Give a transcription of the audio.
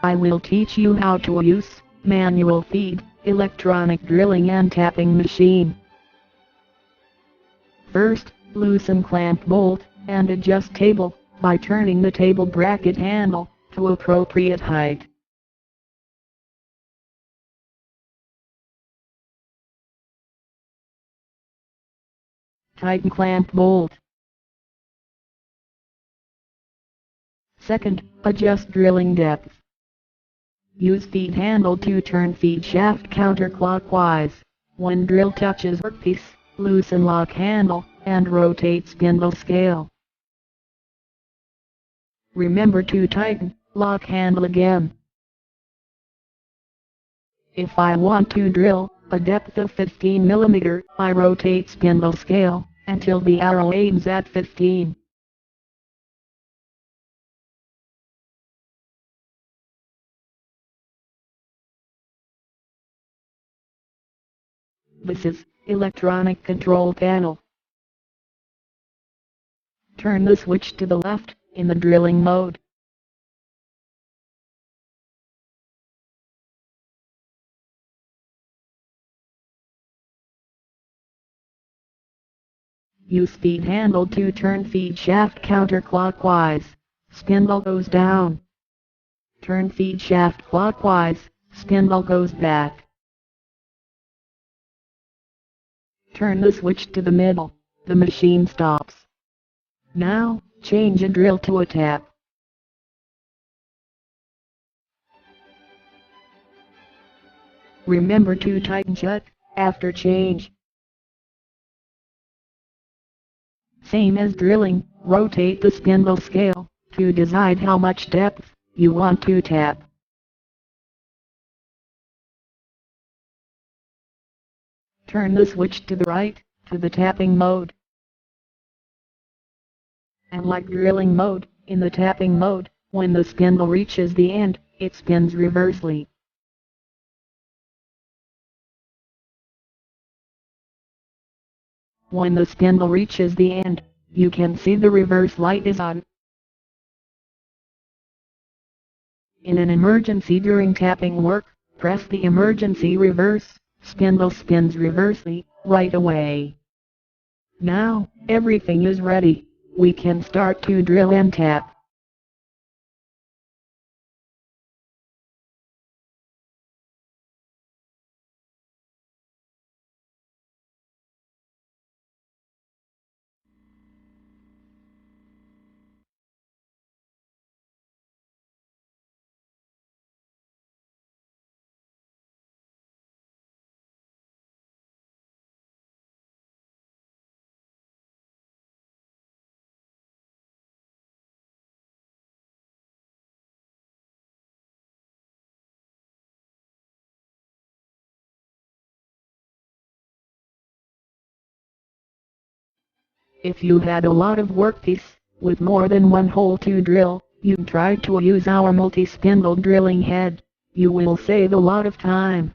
I will teach you how to use manual feed, electronic drilling and tapping machine. First, loosen clamp bolt and adjust table by turning the table bracket handle to appropriate height. Tighten clamp bolt. Second, adjust drilling depth. Use feed handle to turn feed shaft counterclockwise. When drill touches workpiece, loosen lock handle and rotate spindle scale. Remember to tighten lock handle again. If I want to drill a depth of 15 mm, I rotate spindle scale until the arrow aims at 15. This is electronic control panel. Turn the switch to the left in the drilling mode. Use feed handle to turn feed shaft counterclockwise. Spindle goes down. Turn feed shaft clockwise. Spindle goes back. Turn the switch to the middle. The machine stops. Now, change a drill to a tap. Remember to tighten shut after change. Same as drilling, rotate the spindle scale to decide how much depth you want to tap. Turn the switch to the right to the tapping mode. And like drilling mode, in the tapping mode, when the spindle reaches the end, it spins reversely. When the spindle reaches the end, you can see the reverse light is on. In an emergency during tapping work, press the emergency reverse. Spindle spins reversely, right away. Now, everything is ready. We can start to drill and tap. If you had a lot of workpiece with more than one hole to drill, you try to use our multi-spindle drilling head. You will save a lot of time.